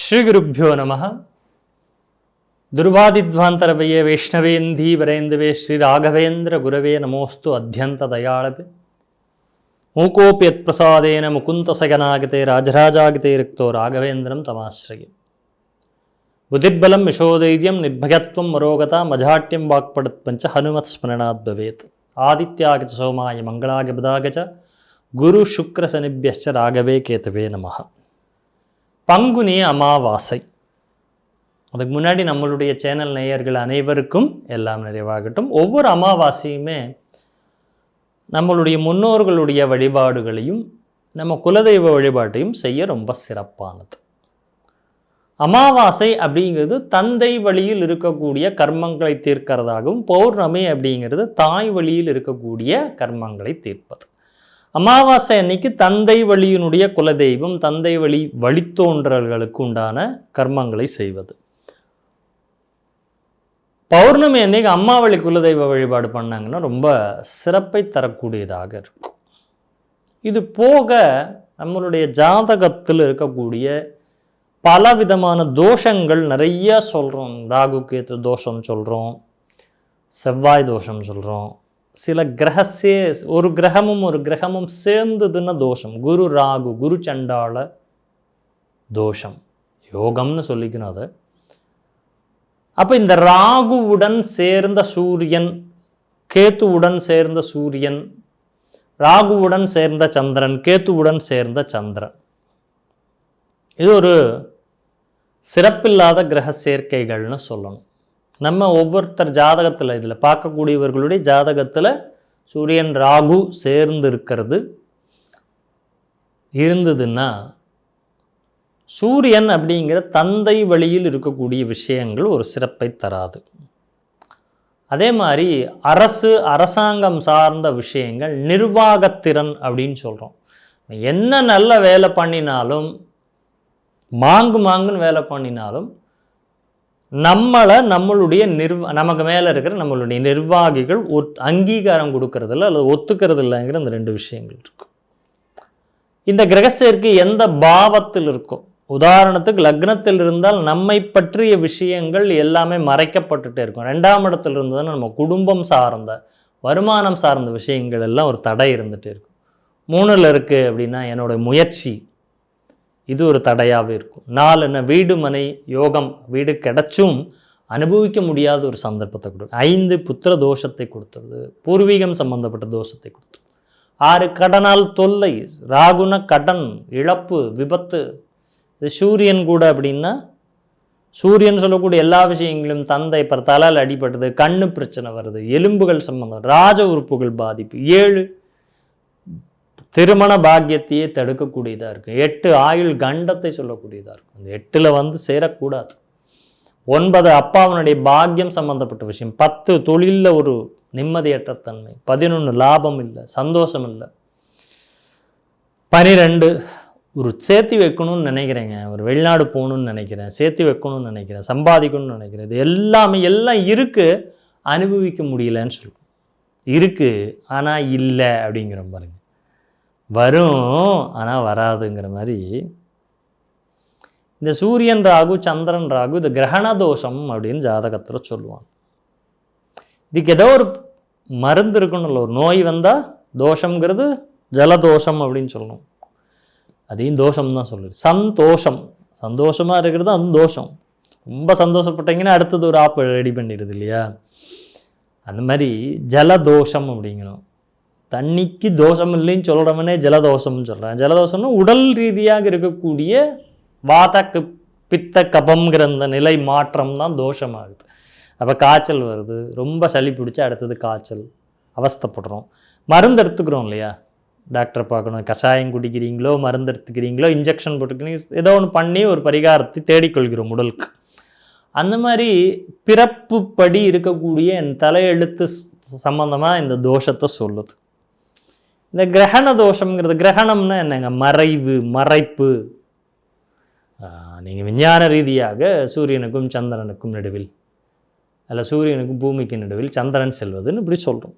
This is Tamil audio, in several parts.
ஸ்ரீகுருப்யோ நமः. துர்வாதித்வாந்தரவயே வைஷ்ணவேந்தி வரேந்தவே ஸ்ரீ ராகவேந்திர குரவே நமோஸ்து அத்யந்த தயாளவே. மூகோப்யத் பிரசாதேன முகுந்தசகனாகிதே ராஜராஜாகிதே ரிக்தோ ராகவேந்திரம் தமாஸ்ரயே. புத்திபலம் யசோதைரியம் நிர்பயத்வம் மரோகதா மஜாட்யம் வாக்படுத்பஞ்ச ஹனுமத் ஸ்மரணாத் பவேத். ஆதித்யாகிச்ச சோமாய மங்களாக புதாகச்ச குரு சுக்ர சனிபியஸ்ச ராகவே கேதவே நமः. பங்குனி அமாவாசை. அதுக்கு முன்னாடி நம்மளுடைய சேனல் நேயர்கள் அனைவருக்கும் எல்லாம் நிறைவாகட்டும். ஒவ்வொரு அமாவாசையுமே நம்மளுடைய முன்னோர்களுடைய வழிபாடுகளையும் நம்ம குலதெய்வ வழிபாட்டையும் செய்ய ரொம்ப சிறப்பானது. அமாவாசை அப்படிங்கிறது தந்தை வழியில் இருக்கக்கூடிய கர்மங்களை தீர்க்கிறதாகவும், பௌர்ணமி அப்படிங்கிறது தாய் வழியில் இருக்கக்கூடிய கர்மங்களை தீர்ப்பது. அமாவாசை அன்னைக்கு தந்தை வழியினுடைய குலதெய்வம், தந்தை வழி வழித்தோன்றல்களுக்கு உண்டான கர்மங்களை செய்வது. பௌர்ணமி அன்னைக்கு அம்மா வழி குலதெய்வ வழிபாடு பண்ணாங்கன்னா ரொம்ப சிறப்பை தரக்கூடியதாக இருக்கும். இது போக நம்மளுடைய ஜாதகத்தில் இருக்கக்கூடிய பல விதமான தோஷங்கள் நிறைய சொல்கிறோம். ராகு கேத்து தோஷம் சொல்கிறோம், செவ்வாய் தோஷம் சொல்கிறோம். சில ஒரு கிரகமும் சேர்ந்ததுன்னா தோஷம். குரு ராகு, குரு சண்டாள தோஷம், யோகம்னு சொல்லிக்கணும் அதை. அப்போ இந்த ராகுவுடன் சேர்ந்த சூரியன், கேத்துவுடன் சேர்ந்த சூரியன், ராகுவுடன் சேர்ந்த சந்திரன், கேத்துவுடன் சேர்ந்த சந்திரன், இது ஒரு சிறப்பில்லாத கிரக சேர்க்கைகள்னு சொல்லணும். நம்ம ஒவ்வொருத்தர் ஜாதகத்தில் இதில் பார்க்கக்கூடியவர்களுடைய ஜாதகத்தில் சூரியன் ராகு சேர்ந்து இருந்ததுன்னா சூரியன் அப்படிங்கிற தந்தை வழியில் இருக்கக்கூடிய விஷயங்கள் ஒரு சிறப்பை தராது. அதே மாதிரி அரசாங்கம் சார்ந்த விஷயங்கள், நிர்வாகத்திறன் அப்படின்னு சொல்கிறோம். என்ன நல்ல வேலை பண்ணினாலும், மாங்குன்னு வேலை பண்ணினாலும் நம்மளுடைய நமக்கு மேலே இருக்கிற நம்மளுடைய நிர்வாகிகள் அங்கீகாரம் கொடுக்கறதில்ல அல்லது ஒத்துக்கிறது இல்லைங்கிற அந்த ரெண்டு விஷயங்கள் இருக்கும். இந்த கிரக சேர்க்கை எந்த பாவத்தில் இருக்கும், உதாரணத்துக்கு லக்னத்தில் இருந்தால் நம்மை பற்றிய விஷயங்கள் எல்லாமே மறைக்கப்பட்டுட்டே இருக்கும். 2ஆம் இடத்துல இருந்ததுன்னா நம்ம குடும்பம் சார்ந்த, வருமானம் சார்ந்த விஷயங்கள் எல்லாம் ஒரு தடை இருந்துகிட்டே இருக்கும். 3ல் இருக்குது அப்படின்னா என்னோடய முயற்சி, இது ஒரு தடையாகவே இருக்கும். 4 வீடு மனை யோகம், வீடு கிடைச்சும் அனுபவிக்க முடியாத ஒரு சந்தர்ப்பத்தை கொடுக்கும். 5 புத்திர தோஷத்தை கொடுத்துருது, பூர்வீகம் சம்பந்தப்பட்ட தோஷத்தை கொடுத்துருது. 6 கடனால் தொல்லை, ராகுன கடன், இழப்பு, விபத்து. இது சூரியன் கூட அப்படின்னா சூரியன் சொல்லக்கூடிய எல்லா விஷயங்களும் தந்தை தலையில் அடிபட்டது, கண்ணு பிரச்சனை வருது, எலும்புகள் சம்பந்தம், ராஜ உறுப்புகள் பாதிப்பு. 7 திருமண பாக்கியத்தையே தடுக்கக்கூடியதாக இருக்கும். 8 ஆயுள் கண்டத்தை சொல்லக்கூடியதாக இருக்கும். அந்த 8ல் சேரக்கூடாது. 9 அப்பாவனுடைய பாக்கியம் சம்பந்தப்பட்ட விஷயம். 10 தொழிலில் ஒரு நிம்மதியற்ற தன்மை. 11 லாபம் இல்லை, சந்தோஷம் இல்லை. 12 ஒரு சேர்த்து வைக்கணும்னு நினைக்கிறேங்க, ஒரு வெளிநாடு போகணுன்னு நினைக்கிறேன், சேர்த்து வைக்கணும்னு நினைக்கிறேன், சம்பாதிக்கணும்னு நினைக்கிறேன். இது எல்லாம் இருக்குது, அனுபவிக்க முடியலன்னு சொல்லுவோம். இருக்குது ஆனால் இல்லை அப்படிங்கிற பாருங்க. வரும் ஆனால் வராதுங்கிற மாதிரி. இந்த சூரியன் ராகு, சந்திரன் ராகு, இது கிரகண தோஷம் அப்படின்னு ஜாதகத்தில் சொல்லுவாங்க. இதுக்கு ஏதோ ஒரு மருந்து இருக்கணும்ல. ஒரு நோய் வந்தால் தோஷங்கிறது ஜலதோஷம் அப்படின்னு சொல்லணும். அதையும் தோஷம் தான் சொல்லுது. சந்தோஷமாக இருக்கிறது அது தோஷம். ரொம்ப சந்தோஷப்பட்டீங்கன்னா அடுத்தது ஒரு ஆப் ரெடி பண்ணிடுது இல்லையா? அந்த மாதிரி ஜலதோஷம் அப்படிங்கிறோம். தண்ணிக்கு தோஷம் இல்லைன்னு சொல்கிறவனே ஜலதோஷம்னு சொல்கிறேன். ஜலதோஷம்னா உடல் ரீதியாக இருக்கக்கூடிய வாத பித்த கபம்ங்கிற அந்த நிலை மாற்றம் தான் தோஷமாகுது. அப்போ காய்ச்சல் வருது, ரொம்ப சளி பிடிச்சா அடுத்தது காய்ச்சல், அவஸ்தைப்படுறோம். மருந்து எடுத்துக்கிறோம் இல்லையா? டாக்டரை பார்க்கணும், கஷாயம் குடிக்கிறீங்களோ, மருந்து எடுத்துக்கிறீங்களோ, இன்ஜெக்ஷன் போட்டுக்கிறீங்க, ஏதோ ஒன்று பண்ணி ஒரு பரிகாரத்தை தேடிக்கொள்கிறோம் உடலுக்கு. அந்த மாதிரி பிறப்பு படி இருக்கக்கூடிய என் தலையெழுத்து சம்பந்தமாக இந்த தோஷத்தை சொல்லுது. இந்த கிரகண தோஷங்கிறது, கிரகணம்னா என்னங்க? மறைப்பு. நீங்கள் விஞ்ஞான ரீதியாக சூரியனுக்கும் சந்திரனுக்கும் நடுவில், அல்ல சூரியனுக்கும் பூமிக்கு நடுவில் சந்திரன் செல்வதுன்னு இப்படி சொல்கிறோம்.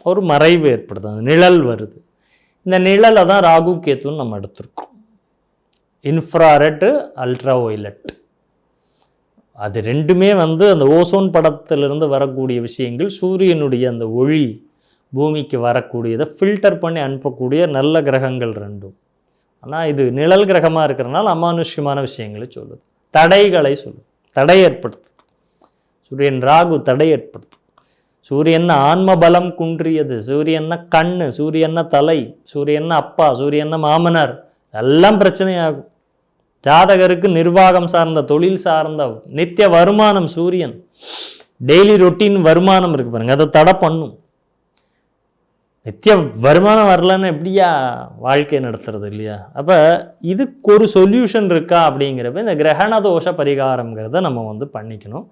ஒரு மறைவு ஏற்படுது, அந்த நிழல் வருது. இந்த நிழலை தான் ராகு கேத்துன்னு நம்ம எடுத்திருக்கோம். Infrared, ultra violet. அது ரெண்டுமே அந்த ஓசோன் படத்திலிருந்து வரக்கூடிய விஷயங்கள். சூரியனுடைய அந்த ஒளி பூமிக்கு வரக்கூடியதை ஃபில்டர் பண்ணி அனுப்பக்கூடிய நல்ல கிரகங்கள் ரெண்டும். ஆனால் இது நிழல் கிரகமாக இருக்கிறனால அமானுஷ்யமான விஷயங்களை சொல்லுது, தடைகளை சொல்லுது, தடை ஏற்படுத்துது. சூரியன் ராகு தடை ஏற்படுத்துது. சூரியன் ஆன்ம பலம் குன்றியது, சூரியன்னா கண்ணு, சூரியன்னா தலை, சூரியன்னா அப்பா, சூரியன்னா மாமனார், எல்லாம் பிரச்சனையாகும். ஜாதகருக்கு நிர்வாகம் சார்ந்த, தொழில் சார்ந்த நித்திய வருமானம், சூரியன் டெய்லி ரொட்டீன் வருமானம் இருக்கு பாருங்க, அதை தடை பண்ணும். நித்திய வருமானம் வரலன்னு எப்படியா வாழ்க்கை நடத்துறது இல்லையா? அப்போ இதுக்கு ஒரு சொல்யூஷன் இருக்கா அப்படிங்கிறப்ப இந்த கிரகண தோஷ பரிகாரங்கிறத நம்ம பண்ணிக்கணும்.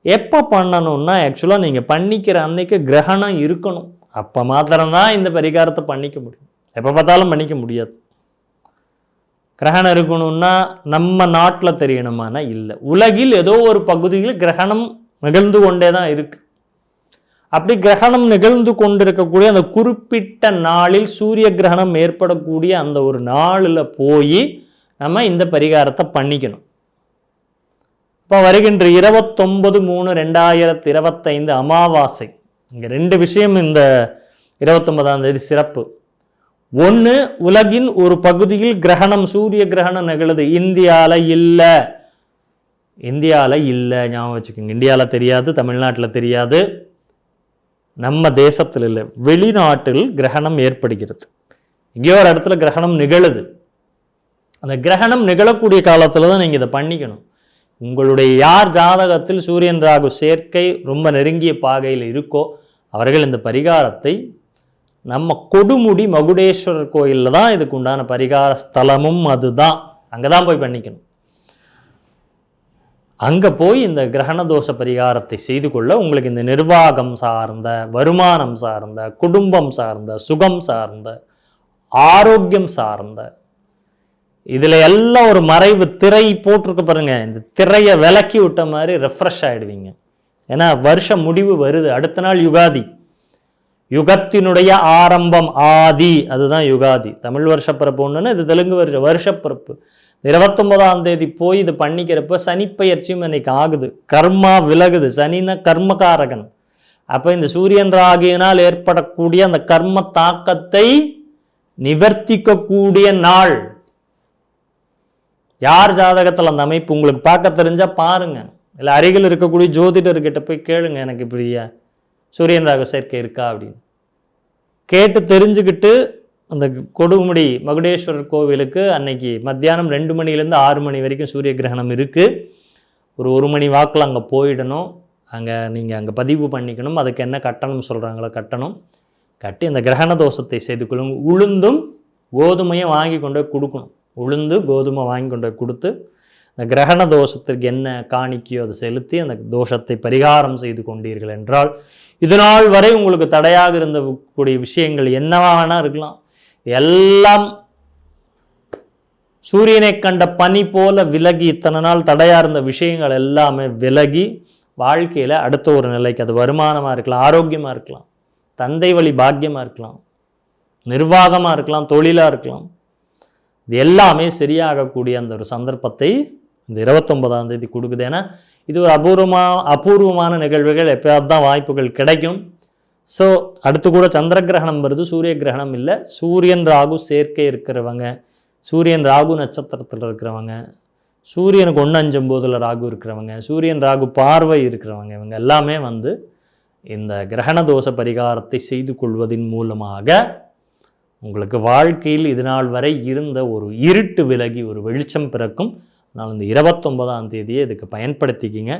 எப்போ பண்ணணும்னா ஆக்சுவலாக நீங்கள் பண்ணிக்கிற அன்னைக்கு கிரகணம் இருக்கணும். அப்போ மாத்திரம்தான் இந்த பரிகாரத்தை பண்ணிக்க முடியும். எப்போ பார்த்தாலும் பண்ணிக்க முடியாது. கிரகணம் இருக்கணும்னா நம்ம நாட்டில் தெரியணுமானா இல்லை, உலகில் ஏதோ ஒரு பகுதியில் கிரகணம் நிகழ்ந்து கொண்டே தான் இருக்குது. அப்படி கிரகணம் நிகழ்ந்து கொண்டிருக்கக்கூடிய அந்த குறிப்பிட்ட நாளில் சூரிய கிரகணம் ஏற்படக்கூடிய அந்த ஒரு நாளில் போய் நம்ம இந்த பரிகாரத்தை பண்ணிக்கணும். இப்போ வருகின்ற 29/3/2025 அமாவாசை. இங்கே 2 விஷயம் இந்த 29ஆம் தேதி சிறப்பு. ஒன்று, உலகின் ஒரு பகுதியில் கிரகணம், சூரிய கிரகணம் நிகழுது. இந்தியாவில் இல்லை, ஞாபகம் வச்சுக்கோங்க. இந்தியாவில் தெரியாது, தமிழ்நாட்டில் தெரியாது, நம்ம தேசத்தில் இல்லை, வெளிநாட்டில் கிரகணம் ஏற்படுகிறது. எங்கேயோ ஒரு இடத்துல கிரகணம் நிகழுது. அந்த கிரகணம் நிகழக்கூடிய காலத்தில் தான் நீங்கள் இதை பண்ணிக்கணும். உங்களுடைய யார் ஜாதகத்தில் சூரியன் ராகு சேர்க்கை ரொம்ப நெருங்கிய பாகையில் இருக்கோ அவர்கள் இந்த பரிகாரத்தை நம்ம கொடுமுடி மகுடேஸ்வரர் கோயிலில் தான் இதுக்கு உண்டான பரிகார ஸ்தலமும் அதுதான். அங்கே தான் போய் பண்ணிக்கணும். அங்கே போய் இந்த கிரகண தோஷ பரிகாரத்தை செய்து கொள்ள உங்களுக்கு இந்த நிர்வாகம் சார்ந்த, வருமானம் சார்ந்த, குடும்பம் சார்ந்த, சுகம் சார்ந்த, ஆரோக்கியம் சார்ந்த, இதில் எல்லாம் ஒரு மறைவு திரை போட்டிருக்க பாருங்க. இந்த திரையை விலக்கி விட்ட மாதிரி ரெஃப்ரெஷ் ஆகிடுவீங்க. ஏன்னா வருஷம் முடிவு வருது. அடுத்த நாள் யுகாதி, யுகத்தினுடைய ஆரம்பம் ஆதி, அதுதான் யுகாதி. தமிழ் வருஷப்பிறப்பு ஒன்றுன்னு, இது தெலுங்கு வருஷப்பிறப்பு. 29ஆம் தேதி போய் இது பண்ணிக்கிறப்ப சனிப்பெயர்ச்சியும் இன்னைக்கு ஆகுது. கர்மா விலகுது. சனின்னா கர்மகாரகன். அப்போ இந்த சூரியன் ராகியினால் ஏற்படக்கூடிய அந்த கர்ம தாக்கத்தை நிவர்த்திக்கக்கூடிய நாள். யார் ஜாதகத்தில் அந்த அமைப்பு உங்களுக்கு பார்க்க தெரிஞ்சால் பாருங்க, இல்லை அருகில் இருக்கக்கூடிய ஜோதிடர்கிட்ட போய் கேளுங்க, எனக்கு இப்படியா சூரியன் ராகு சேர்க்கை இருக்கா அப்படின்னு கேட்டு தெரிஞ்சுக்கிட்டு அந்த கொடுமுடி மகுடேஸ்வரர் கோவிலுக்கு அன்னைக்கு மத்தியானம் 2 மணிலேருந்து 6 மணி வரைக்கும் சூரிய கிரகணம் இருக்குது. ஒரு 1 மணி வாக்கில் அங்கே போயிடணும். நீங்கள் அங்கே பதிவு பண்ணிக்கணும். அதுக்கு என்ன கட்டணம் சொல்கிறாங்களோ கட்டணம் கட்டி அந்த கிரகண தோஷத்தை செய்து கொள்ளுங்க. உளுந்தும் கோதுமையும் வாங்கி கொண்டு போய் கொடுக்கணும். உளுந்து கோதுமை வாங்கி கொண்டு போய் கொடுத்து இந்த கிரகண தோஷத்திற்கு என்ன காணிக்கையோ அதை செலுத்தி அந்த தோஷத்தை பரிகாரம் செய்து கொண்டீர்கள் என்றால், இதனால் வரை உங்களுக்கு தடையாக இருந்த கூடிய விஷயங்கள் என்னவா வேணால் இருக்கலாம், எல்லாம் சூரியனை கண்ட பனி போல விலகி, இத்தனை நாள் தடையாக இருந்த விஷயங்கள் எல்லாமே விலகி வாழ்க்கையில் அடுத்த ஒரு நிலைக்கு, அது வருமானமாக இருக்கலாம், ஆரோக்கியமாக இருக்கலாம், தந்தை வழி பாக்கியமாக இருக்கலாம், நிர்வாகமாக இருக்கலாம், தொழிலாக இருக்கலாம், இது எல்லாமே சரியாகக்கூடிய அந்த ஒரு சந்தர்ப்பத்தை இந்த 29ஆம் தேதி கொடுக்குது. ஏன்னா இது ஒரு அபூர்வமான நிகழ்வுகள், எப்பயாவது தான் வாய்ப்புகள் கிடைக்கும். ஸோ அடுத்து கூட சந்திர கிரகணம் வருது, சூரிய கிரகணம் இல்லை. சூரியன் ராகு சேர்க்கை இருக்கிறவங்க, சூரியன் ராகு நட்சத்திரத்தில் இருக்கிறவங்க, சூரியனுக்கு 1-5 ராகு இருக்கிறவங்க, சூரியன் ராகு பார்வை இருக்கிறவங்க, இவங்க எல்லாமே இந்த கிரகண தோஷ பரிகாரத்தை செய்து கொள்வதன் மூலமாக உங்களுக்கு வாழ்க்கையில் இது நாள் வரை இருந்த ஒரு இருட்டு விலகி ஒரு வெளிச்சம் பிறக்கும். அதனால் இந்த 29ஆம் தேதியை இதுக்கு பயன்படுத்திக்கிங்க.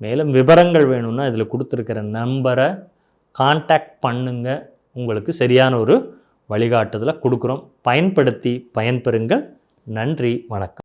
மேலும் விவரங்கள் வேணும்னா இதில் கொடுத்துருக்கிற நம்பரை கான்டாக்ட் பண்ணுங்க. உங்களுக்கு சரியான ஒரு வழிகாட்டுதலை கொடுக்குறோம். பயன்படுத்தி பயன்பெறுங்கள். நன்றி, வணக்கம்.